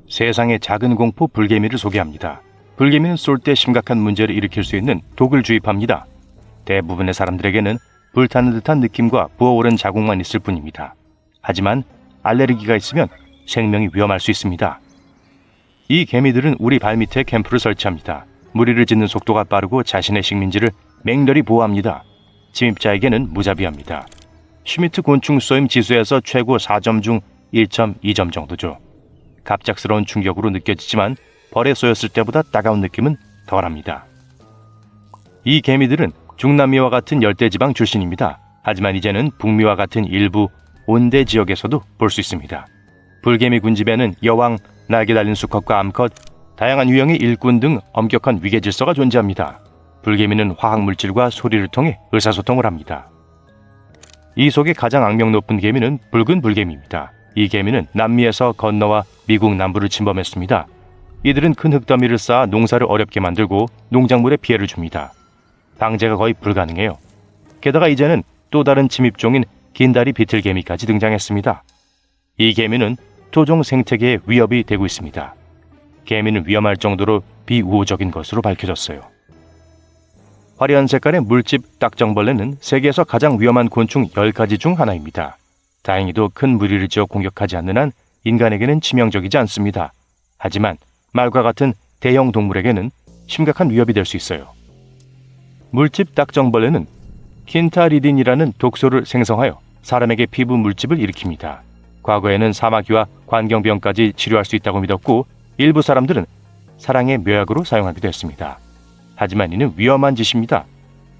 세상의 작은 공포 불개미를 소개합니다. 불개미는 쏠 때 심각한 문제를 일으킬 수 있는 독을 주입합니다. 대부분의 사람들에게는 불타는 듯한 느낌과 부어오른 자국만 있을 뿐입니다. 하지만 알레르기가 있으면 생명이 위험할 수 있습니다. 이 개미들은 우리 발밑에 캠프를 설치합니다. 무리를 짓는 속도가 빠르고 자신의 식민지를 맹렬히 보호합니다. 침입자에게는 무자비합니다. 슈미트 곤충 쏘임 지수에서 최고 4점 중 1.2점 정도죠. 갑작스러운 충격으로 느껴지지만 벌에 쏘였을 때보다 따가운 느낌은 덜합니다. 이 개미들은 중남미와 같은 열대지방 출신입니다. 하지만 이제는 북미와 같은 일부 온대 지역에서도 볼 수 있습니다. 불개미 군집에는 여왕, 날개 달린 수컷과 암컷, 다양한 유형의 일꾼 등 엄격한 위계 질서가 존재합니다. 불개미는 화학물질과 소리를 통해 의사소통을 합니다. 이 속에 가장 악명 높은 개미는 붉은 불개미입니다. 이 개미는 남미에서 건너와 미국 남부를 침범했습니다. 이들은 큰 흙더미를 쌓아 농사를 어렵게 만들고 농작물에 피해를 줍니다. 방제가 거의 불가능해요. 게다가 이제는 또 다른 침입종인 긴다리 비틀개미까지 등장했습니다. 이 개미는 토종 생태계에 위협이 되고 있습니다. 개미는 위험할 정도로 비우호적인 것으로 밝혀졌어요. 화려한 색깔의 물집 딱정벌레는 세계에서 가장 위험한 곤충 10가지 중 하나입니다. 다행히도 큰 무리를 지어 공격하지 않는 한 인간에게는 치명적이지 않습니다. 하지만 말과 같은 대형 동물에게는 심각한 위협이 될 수 있어요. 물집 딱정벌레는 킨타리딘이라는 독소를 생성하여 사람에게 피부 물집을 일으킵니다. 과거에는 사마귀와 관경병까지 치료할 수 있다고 믿었고 일부 사람들은 사랑의 묘약으로 사용하기도 했습니다. 하지만 이는 위험한 짓입니다.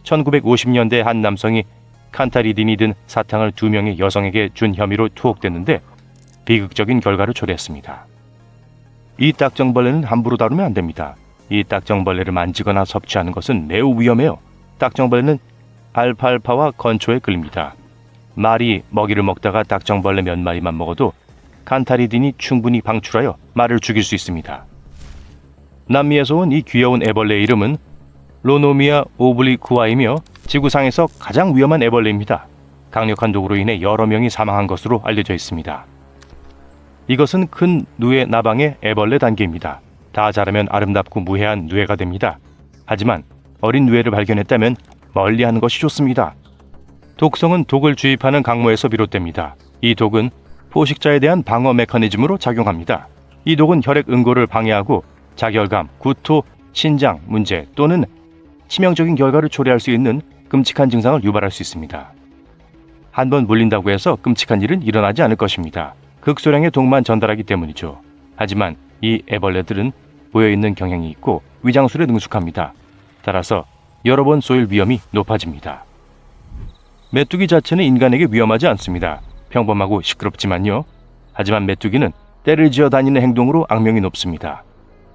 1950년대 한 남성이 칸타리딘이 든 사탕을 2명의 여성에게 준 혐의로 투옥됐는데 비극적인 결과를 초래했습니다. 이 딱정벌레는 함부로 다루면 안 됩니다. 이 딱정벌레를 만지거나 섭취하는 것은 매우 위험해요. 딱정벌레는 알팔파와 건초에 끌립니다. 말이 먹이를 먹다가 딱정벌레 몇 마리만 먹어도 칸타리딘이 충분히 방출하여 말을 죽일 수 있습니다. 남미에서 온 이 귀여운 애벌레의 이름은 로노미아 오블리쿠아이며 지구상에서 가장 위험한 애벌레입니다. 강력한 독으로 인해 여러 명이 사망한 것으로 알려져 있습니다. 이것은 큰 누에 나방의 애벌레 단계입니다. 다 자라면 아름답고 무해한 누에가 됩니다. 하지만 어린 누에를 발견했다면 멀리하는 것이 좋습니다. 독성은 독을 주입하는 강모에서 비롯됩니다. 이 독은 포식자에 대한 방어 메커니즘으로 작용합니다. 이 독은 혈액 응고를 방해하고 자결감, 구토, 신장 문제 또는 치명적인 결과를 초래할 수 있는 끔찍한 증상을 유발할 수 있습니다. 한번 물린다고 해서 끔찍한 일은 일어나지 않을 것입니다. 극소량의 독만 전달하기 때문이죠. 하지만 이 애벌레들은 보여있는 경향이 있고 위장술에 능숙합니다. 따라서 여러 번 쏘일 위험이 높아집니다. 메뚜기 자체는 인간에게 위험하지 않습니다. 평범하고 시끄럽지만요. 하지만 메뚜기는 떼를 지어 다니는 행동으로 악명이 높습니다.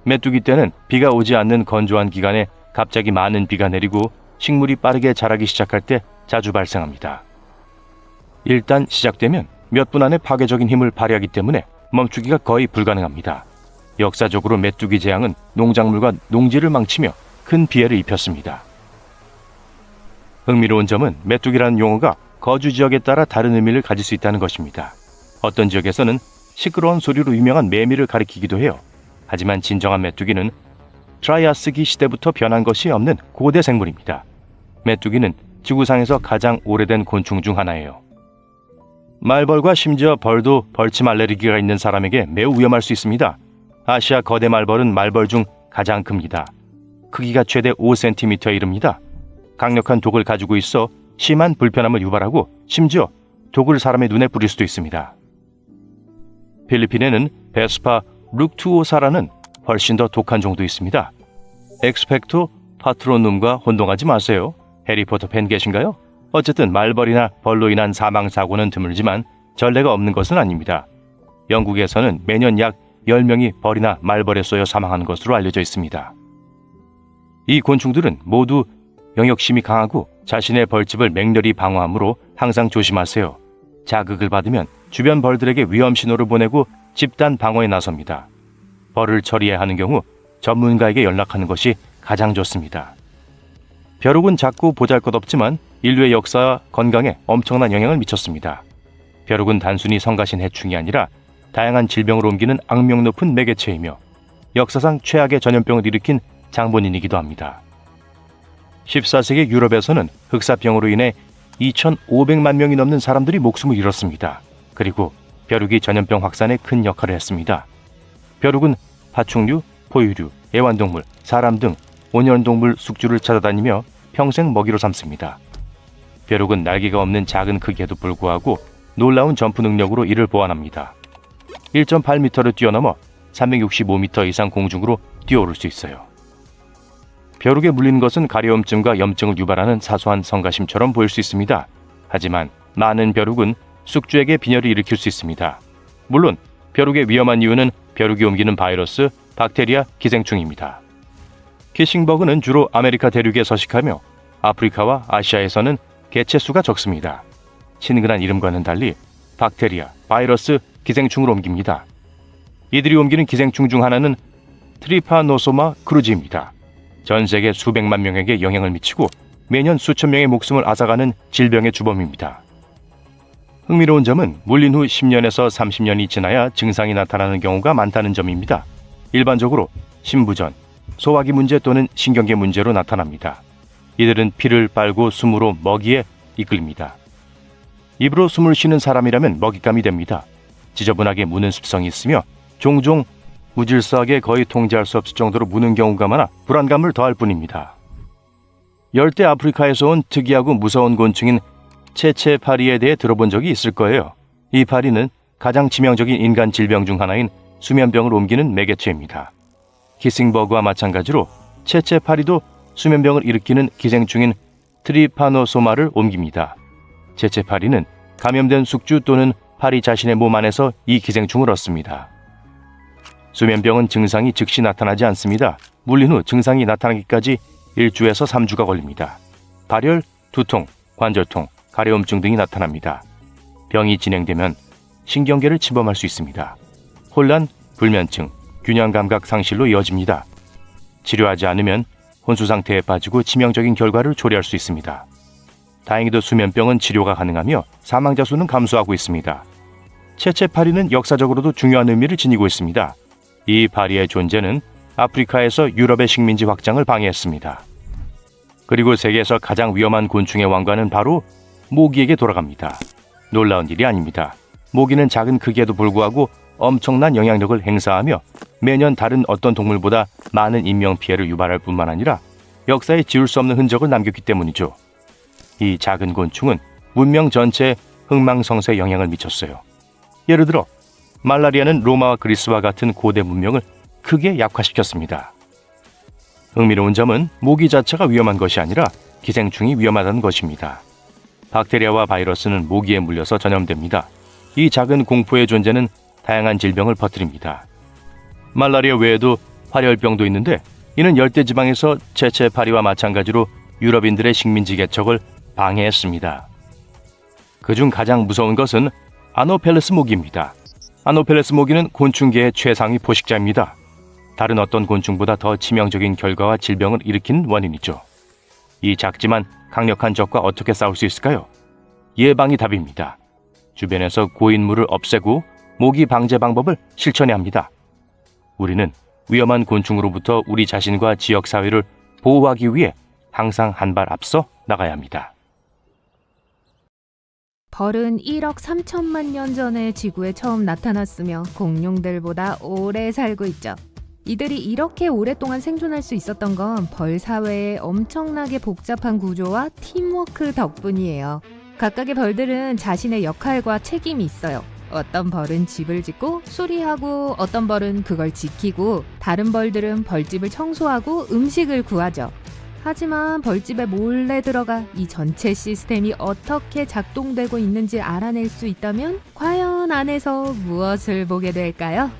메뚜기 떼는 비가 오지 않는 건조한 기간에 갑자기 많은 비가 내리고 식물이 빠르게 자라기 시작할 때 자주 발생합니다. 일단 시작되면 몇 분 안에 파괴적인 힘을 발휘하기 때문에 멈추기가 거의 불가능합니다. 역사적으로 메뚜기 재앙은 농작물과 농지를 망치며 큰 피해를 입혔습니다. 흥미로운 점은 메뚜기라는 용어가 거주 지역에 따라 다른 의미를 가질 수 있다는 것입니다. 어떤 지역에서는 시끄러운 소리로 유명한 매미를 가리키기도 해요. 하지만 진정한 메뚜기는 트라이아스기 시대부터 변한 것이 없는 고대 생물입니다. 메뚜기는 지구상에서 가장 오래된 곤충 중 하나예요. 말벌과 심지어 벌도 벌침 알레르기가 있는 사람에게 매우 위험할 수 있습니다. 아시아 거대 말벌은 말벌 중 가장 큽니다. 크기가 최대 5cm에 이릅니다. 강력한 독을 가지고 있어 심한 불편함을 유발하고 심지어 독을 사람의 눈에 뿌릴 수도 있습니다. 필리핀에는 베스파 룩투오사라는 훨씬 더 독한 종도 있습니다. 엑스펙토 파트로눔과 혼동하지 마세요. 해리포터 팬 계신가요? 어쨌든 말벌이나 벌로 인한 사망사고는 드물지만 전례가 없는 것은 아닙니다. 영국에서는 매년 약 10명이 벌이나 말벌에 쏘여 사망하는 것으로 알려져 있습니다. 이 곤충들은 모두 영역심이 강하고 자신의 벌집을 맹렬히 방어하므로 항상 조심하세요. 자극을 받으면 주변 벌들에게 위험 신호를 보내고 집단 방어에 나섭니다. 벌을 처리해야 하는 경우 전문가에게 연락하는 것이 가장 좋습니다. 벼룩은 작고 보잘것없지만 인류의 역사와 건강에 엄청난 영향을 미쳤습니다. 벼룩은 단순히 성가신 해충이 아니라 다양한 질병을 옮기는 악명 높은 매개체이며 역사상 최악의 전염병을 일으킨 장본인이기도 합니다. 14세기 유럽에서는 흑사병으로 인해 2,500만 명이 넘는 사람들이 목숨을 잃었습니다. 그리고 벼룩이 전염병 확산에 큰 역할을 했습니다. 벼룩은 파충류, 포유류, 애완동물, 사람 등 온연동물 숙주를 찾아다니며 평생 먹이로 삼습니다. 벼룩은 날개가 없는 작은 크기에도 불구하고 놀라운 점프 능력으로 이를 보완합니다. 1.8m를 뛰어넘어 365m 이상 공중으로 뛰어오를 수 있어요. 벼룩에 물리는 것은 가려움증과 염증을 유발하는 사소한 성가심처럼 보일 수 있습니다. 하지만 많은 벼룩은 숙주에게 빈혈을 일으킬 수 있습니다. 물론 벼룩의 위험한 이유는 벼룩이 옮기는 바이러스, 박테리아, 기생충입니다. 키싱버그는 주로 아메리카 대륙에 서식하며 아프리카와 아시아에서는 개체수가 적습니다. 친근한 이름과는 달리 박테리아, 바이러스, 기생충을 옮깁니다. 이들이 옮기는 기생충 중 하나는 트리파노소마 크루지입니다. 전 세계 수백만 명에게 영향을 미치고 매년 수천 명의 목숨을 앗아가는 질병의 주범입니다. 흥미로운 점은 물린 후 10년에서 30년이 지나야 증상이 나타나는 경우가 많다는 점입니다. 일반적으로 신부전, 소화기 문제 또는 신경계 문제로 나타납니다. 이들은 피를 빨고 숨으로 먹이에 이끌립니다. 입으로 숨을 쉬는 사람이라면 먹잇감이 됩니다. 지저분하게 무는 습성이 있으며 종종 무질서하게 거의 통제할 수 없을 정도로 무는 경우가 많아 불안감을 더할 뿐입니다. 열대 아프리카에서 온 특이하고 무서운 곤충인 체체파리에 대해 들어본 적이 있을 거예요. 이 파리는 가장 치명적인 인간 질병 중 하나인 수면병을 옮기는 매개체입니다. 키싱버그와 마찬가지로 체체파리도 수면병을 일으키는 기생충인 트리파노소마를 옮깁니다. 체체파리는 감염된 숙주 또는 파리 자신의 몸 안에서 이 기생충을 얻습니다. 수면병은 증상이 즉시 나타나지 않습니다. 물린 후 증상이 나타나기까지 1주에서 3주가 걸립니다. 발열, 두통, 관절통, 가려움증 등이 나타납니다. 병이 진행되면 신경계를 침범할 수 있습니다. 혼란, 불면증, 균형감각 상실로 이어집니다. 치료하지 않으면 혼수 상태에 빠지고 치명적인 결과를 초래할 수 있습니다. 다행히도 수면병은 치료가 가능하며 사망자 수는 감소하고 있습니다. 체체파리는 역사적으로도 중요한 의미를 지니고 있습니다. 이 파리의 존재는 아프리카에서 유럽의 식민지 확장을 방해했습니다. 그리고 세계에서 가장 위험한 곤충의 왕관은 바로 모기에게 돌아갑니다. 놀라운 일이 아닙니다. 모기는 작은 크기에도 불구하고 엄청난 영향력을 행사하며 매년 다른 어떤 동물보다 많은 인명피해를 유발할 뿐만 아니라 역사에 지울 수 없는 흔적을 남겼기 때문이죠. 이 작은 곤충은 문명 전체에 흥망성쇠에 영향을 미쳤어요. 예를 들어 말라리아는 로마와 그리스와 같은 고대 문명을 크게 약화시켰습니다. 흥미로운 점은 모기 자체가 위험한 것이 아니라 기생충이 위험하다는 것입니다. 박테리아와 바이러스는 모기에 물려서 전염됩니다. 이 작은 공포의 존재는 다양한 질병을 퍼뜨립니다. 말라리아 외에도 활혈병도 있는데 이는 열대지방에서 체체파리와 마찬가지로 유럽인들의 식민지 개척을 방해했습니다. 그중 가장 무서운 것은 아노펠레스 모기입니다. 아노펠레스 모기는 곤충계의 최상위 포식자입니다. 다른 어떤 곤충보다 더 치명적인 결과와 질병을 일으키는 원인이죠. 이 작지만 강력한 적과 어떻게 싸울 수 있을까요? 예방이 답입니다. 주변에서 고인물을 없애고 모기 방제 방법을 실천해야 합니다. 우리는 위험한 곤충으로부터 우리 자신과 지역 사회를 보호하기 위해 항상 한 발 앞서 나가야 합니다. 벌은 1억 3천만 년 전에 지구에 처음 나타났으며 공룡들보다 오래 살고 있죠. 이들이 이렇게 오랫동안 생존할 수 있었던 건 벌 사회의 엄청나게 복잡한 구조와 팀워크 덕분이에요. 각각의 벌들은 자신의 역할과 책임이 있어요. 어떤 벌은 집을 짓고 수리하고 어떤 벌은 그걸 지키고 다른 벌들은 벌집을 청소하고 음식을 구하죠. 하지만 벌집에 몰래 들어가 이 전체 시스템이 어떻게 작동되고 있는지 알아낼 수 있다면 과연 안에서 무엇을 보게 될까요?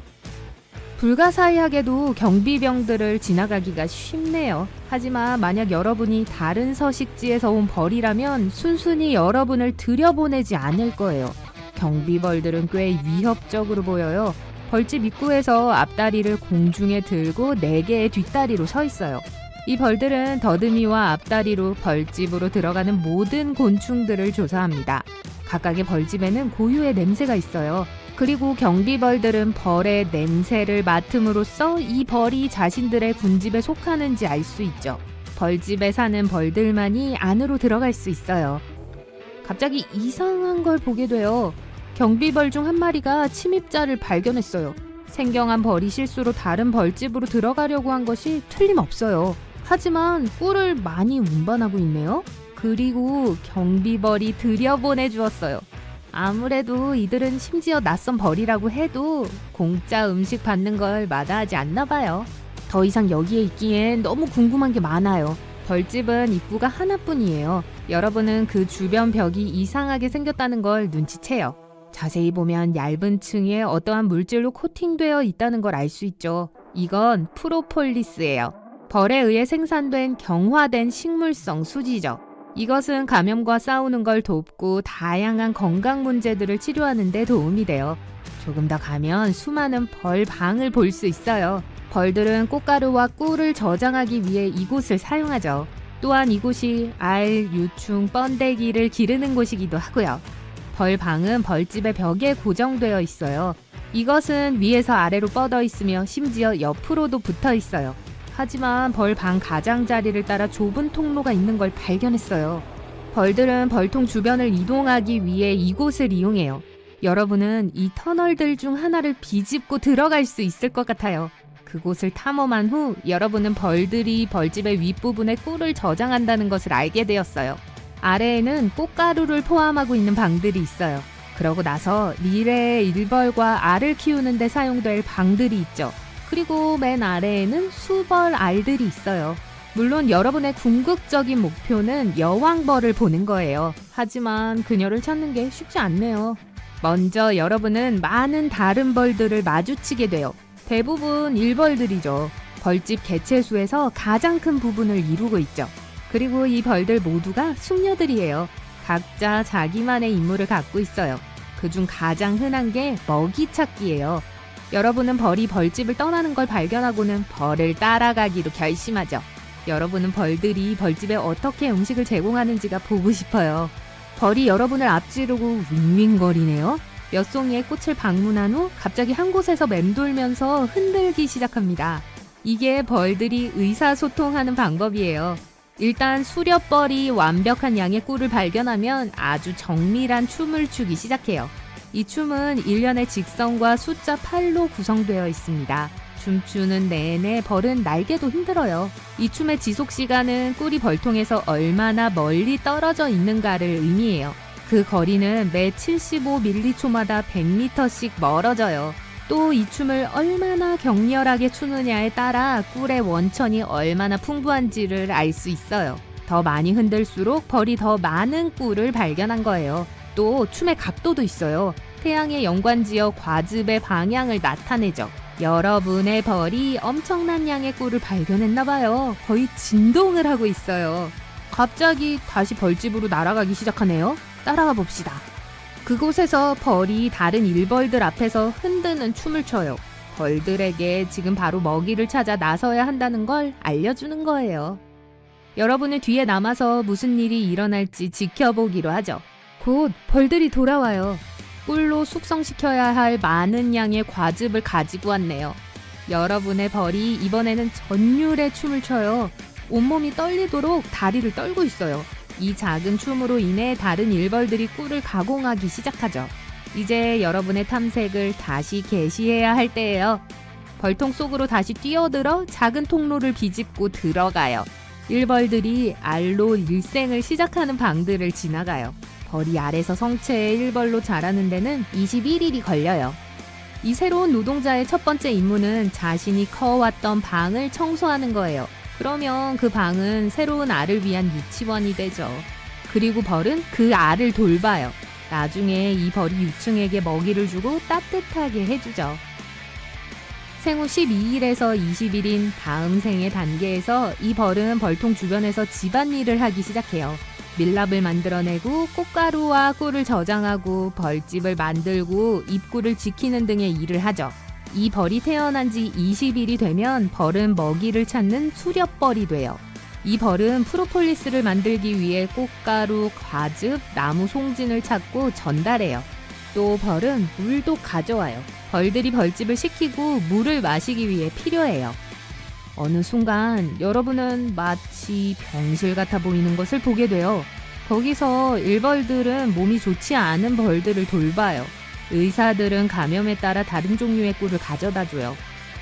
불가사의하게도 경비병들을 지나가기가 쉽네요. 하지만 만약 여러분이 다른 서식지에서 온 벌이라면 순순히 여러분을 들여보내지 않을 거예요. 경비벌들은 꽤 위협적으로 보여요. 벌집 입구에서 앞다리를 공중에 들고 4개의 뒷다리로 서 있어요. 이 벌들은 더듬이와 앞다리로 벌집으로 들어가는 모든 곤충들을 조사합니다. 각각의 벌집에는 고유의 냄새가 있어요. 그리고 경비벌들은 벌의 냄새를 맡음으로써 이 벌이 자신들의 군집에 속하는지 알 수 있죠. 벌집에 사는 벌들만이 안으로 들어갈 수 있어요. 갑자기 이상한 걸 보게 돼요. 경비벌 중 한 마리가 침입자를 발견했어요. 생경한 벌이 실수로 다른 벌집으로 들어가려고 한 것이 틀림없어요. 하지만 꿀을 많이 운반하고 있네요. 그리고 경비벌이 들여보내주었어요. 아무래도 이들은 심지어 낯선 벌이라고 해도 공짜 음식 받는 걸 마다하지 않나 봐요. 더 이상 여기에 있기엔 너무 궁금한 게 많아요. 벌집은 입구가 하나뿐이에요. 여러분은 그 주변 벽이 이상하게 생겼다는 걸 눈치채요. 자세히 보면 얇은 층에 어떠한 물질로 코팅되어 있다는 걸 알 수 있죠. 이건 프로폴리스예요. 벌에 의해 생산된 경화된 식물성 수지죠. 이것은 감염과 싸우는 걸 돕고 다양한 건강 문제들을 치료하는 데 도움이 돼요. 조금 더 가면 수많은 벌방을 볼 수 있어요. 벌들은 꽃가루와 꿀을 저장하기 위해 이곳을 사용하죠. 또한 이곳이 알, 유충, 번데기를 기르는 곳이기도 하고요. 벌방은 벌집의 벽에 고정되어 있어요. 이것은 위에서 아래로 뻗어 있으며 심지어 옆으로도 붙어 있어요. 하지만 벌방 가장자리를 따라 좁은 통로가 있는 걸 발견했어요. 벌들은 벌통 주변을 이동하기 위해 이곳을 이용해요. 여러분은 이 터널들 중 하나를 비집고 들어갈 수 있을 것 같아요. 그곳을 탐험한 후 여러분은 벌들이 벌집의 윗부분에 꿀을 저장한다는 것을 알게 되었어요. 아래에는 꽃가루를 포함하고 있는 방들이 있어요. 그러고 나서 미래의 일벌과 알을 키우는 데 사용될 방들이 있죠. 그리고 맨 아래에는 수벌 알들이 있어요. 물론 여러분의 궁극적인 목표는 여왕벌을 보는 거예요. 하지만 그녀를 찾는 게 쉽지 않네요. 먼저 여러분은 많은 다른 벌들을 마주치게 돼요. 대부분 일벌들이죠. 벌집 개체수에서 가장 큰 부분을 이루고 있죠. 그리고 이 벌들 모두가 숙녀들이에요. 각자 자기만의 임무를 갖고 있어요. 그중 가장 흔한 게 먹이 찾기예요. 여러분은 벌이 벌집을 떠나는 걸 발견하고는 벌을 따라가기로 결심하죠. 여러분은 벌들이 벌집에 어떻게 음식을 제공하는지가 보고 싶어요. 벌이 여러분을 앞지르고 윙윙거리네요. 몇 송이의 꽃을 방문한 후 갑자기 한 곳에서 맴돌면서 흔들기 시작합니다. 이게 벌들이 의사소통하는 방법이에요. 일단 수렵벌이 완벽한 양의 꿀을 발견하면 아주 정밀한 춤을 추기 시작해요. 이 춤은 일련의 직선과 숫자 8로 구성되어 있습니다. 춤추는 내내 벌은 날개도 흔들어요. 이 춤의 지속 시간은 꿀이 벌통에서 얼마나 멀리 떨어져 있는가를 의미해요. 그 거리는 매 75밀리초마다 100m씩 멀어져요. 또 이 춤을 얼마나 격렬하게 추느냐에 따라 꿀의 원천이 얼마나 풍부한지를 알 수 있어요. 더 많이 흔들수록 벌이 더 많은 꿀을 발견한 거예요. 또 춤의 각도도 있어요. 태양의 연관지어 과즙의 방향을 나타내죠. 여러분의 벌이 엄청난 양의 꿀을 발견했나 봐요. 거의 진동을 하고 있어요. 갑자기 다시 벌집으로 날아가기 시작하네요. 따라가 봅시다. 그곳에서 벌이 다른 일벌들 앞에서 흔드는 춤을 춰요. 벌들에게 지금 바로 먹이를 찾아 나서야 한다는 걸 알려주는 거예요. 여러분은 뒤에 남아서 무슨 일이 일어날지 지켜보기로 하죠. 곧 벌들이 돌아와요. 꿀로 숙성시켜야 할 많은 양의 과즙을 가지고 왔네요. 여러분의 벌이 이번에는 전율의 춤을 춰요. 온몸이 떨리도록 다리를 떨고 있어요. 이 작은 춤으로 인해 다른 일벌들이 꿀을 가공하기 시작하죠. 이제 여러분의 탐색을 다시 개시해야 할 때예요. 벌통 속으로 다시 뛰어들어 작은 통로를 비집고 들어가요. 일벌들이 알로 일생을 시작하는 방들을 지나가요. 벌이 알에서 성체의 일벌로 자라는 데는 21일이 걸려요. 이 새로운 노동자의 첫 번째 임무는 자신이 커왔던 방을 청소하는 거예요. 그러면 그 방은 새로운 알을 위한 유치원이 되죠. 그리고 벌은 그 알을 돌봐요. 나중에 이 벌이 유충에게 먹이를 주고 따뜻하게 해주죠. 생후 12일에서 20일인 다음 생의 단계에서 이 벌은 벌통 주변에서 집안일을 하기 시작해요. 밀랍을 만들어내고 꽃가루와 꿀을 저장하고 벌집을 만들고 입구를 지키는 등의 일을 하죠. 이 벌이 태어난 지 20일이 되면 벌은 먹이를 찾는 수렵벌이 돼요. 이 벌은 프로폴리스를 만들기 위해 꽃가루, 과즙, 나무 송진을 찾고 전달해요. 또 벌은 물도 가져와요. 벌들이 벌집을 시키고 물을 마시기 위해 필요해요. 어느 순간 여러분은 마치 병실 같아 보이는 것을 보게 돼요. 거기서 일벌들은 몸이 좋지 않은 벌들을 돌봐요. 의사들은 감염에 따라 다른 종류의 꿀을 가져다 줘요.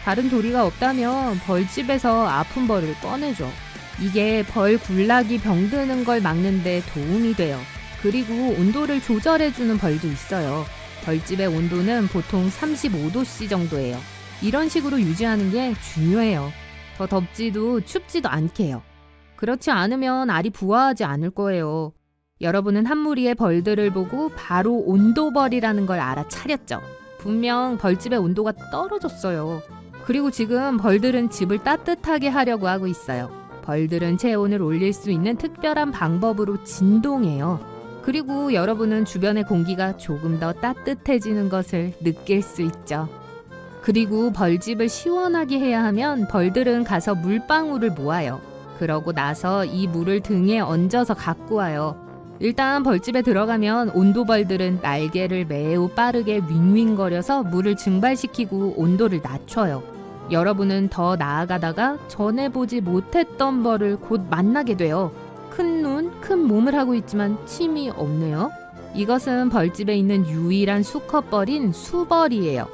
다른 도리가 없다면 벌집에서 아픈 벌을 꺼내줘. 이게 벌 굴락이 병드는 걸 막는 데 도움이 돼요. 그리고 온도를 조절해주는 벌도 있어요. 벌집의 온도는 보통 35도씨 정도예요. 이런 식으로 유지하는 게 중요해요. 더 덥지도 춥지도 않게 해요. 그렇지 않으면 알이 부화하지 않을 거예요. 여러분은 한 무리의 벌들을 보고 바로 온도벌이라는 걸 알아차렸죠. 분명 벌집의 온도가 떨어졌어요. 그리고 지금 벌들은 집을 따뜻하게 하려고 하고 있어요. 벌들은 체온을 올릴 수 있는 특별한 방법으로 진동해요. 그리고 여러분은 주변의 공기가 조금 더 따뜻해지는 것을 느낄 수 있죠. 그리고 벌집을 시원하게 해야 하면 벌들은 가서 물방울을 모아요. 그러고 나서 이 물을 등에 얹어서 갖고 와요. 일단 벌집에 들어가면 온도벌들은 날개를 매우 빠르게 윙윙거려서 물을 증발시키고 온도를 낮춰요. 여러분은 더 나아가다가 전에 보지 못했던 벌을 곧 만나게 돼요. 큰 눈, 큰 몸을 하고 있지만 침이 없네요. 이것은 벌집에 있는 유일한 수컷벌인 수벌이에요.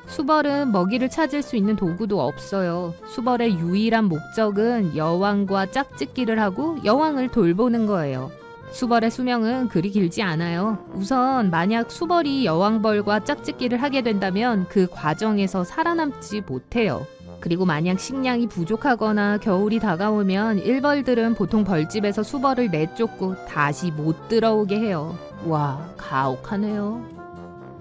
수벌은 먹이를 찾을 수 있는 도구도 없어요. 수벌의 유일한 목적은 여왕과 짝짓기를 하고 여왕을 돌보는 거예요. 수벌의 수명은 그리 길지 않아요. 우선 만약 수벌이 여왕벌과 짝짓기를 하게 된다면 그 과정에서 살아남지 못해요. 그리고 만약 식량이 부족하거나 겨울이 다가오면 일벌들은 보통 벌집에서 수벌을 내쫓고 다시 못 들어오게 해요. 와, 가혹하네요.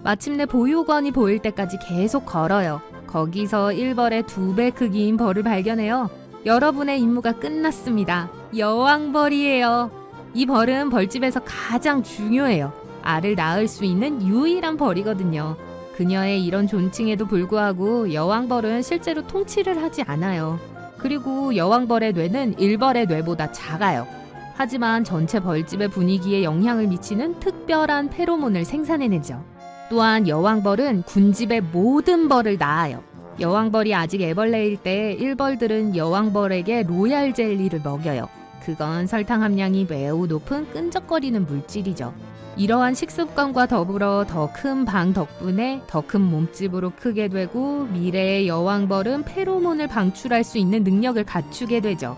마침내 보육원이 보일 때까지 계속 걸어요. 거기서 일벌의 2배 크기인 벌을 발견해요. 여러분의 임무가 끝났습니다. 여왕벌이에요. 이 벌은 벌집에서 가장 중요해요. 알을 낳을 수 있는 유일한 벌이거든요. 그녀의 이런 존칭에도 불구하고 여왕벌은 실제로 통치를 하지 않아요. 그리고 여왕벌의 뇌는 일벌의 뇌보다 작아요. 하지만 전체 벌집의 분위기에 영향을 미치는 특별한 페로몬을 생산해내죠. 또한 여왕벌은 군집의 모든 벌을 낳아요. 여왕벌이 아직 애벌레일 때 일벌들은 여왕벌에게 로얄 젤리를 먹여요. 그건 설탕 함량이 매우 높은 끈적거리는 물질이죠. 이러한 식습관과 더불어 더 큰 방 덕분에 더 큰 몸집으로 크게 되고 미래의 여왕벌은 페로몬을 방출할 수 있는 능력을 갖추게 되죠.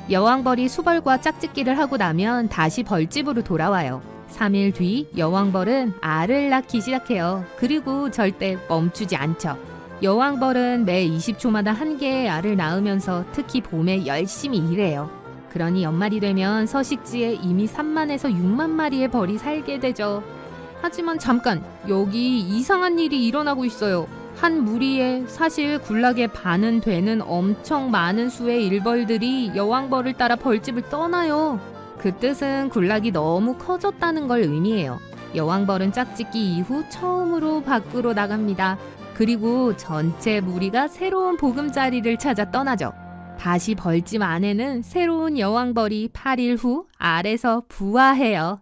여왕벌이 수벌과 짝짓기를 하고 나면 다시 벌집으로 돌아와요. 3일 뒤 여왕벌은 알을 낳기 시작해요. 그리고 절대 멈추지 않죠. 여왕벌은 매 20초마다 한 개의 알을 낳으면서 특히 봄에 열심히 일해요. 그러니 연말이 되면 서식지에 이미 3만에서 6만 마리의 벌이 살게 되죠. 하지만 잠깐, 여기 이상한 일이 일어나고 있어요. 한 무리에 사실 굴락의 반은 되는 엄청 많은 수의 일벌들이 여왕벌을 따라 벌집을 떠나요. 그 뜻은 굴락이 너무 커졌다는 걸 의미해요. 여왕벌은 짝짓기 이후 처음으로 밖으로 나갑니다. 그리고 전체 무리가 새로운 보금자리를 찾아 떠나죠. 다시 벌집 안에는 새로운 여왕벌이 8일 후 알에서 부화해요.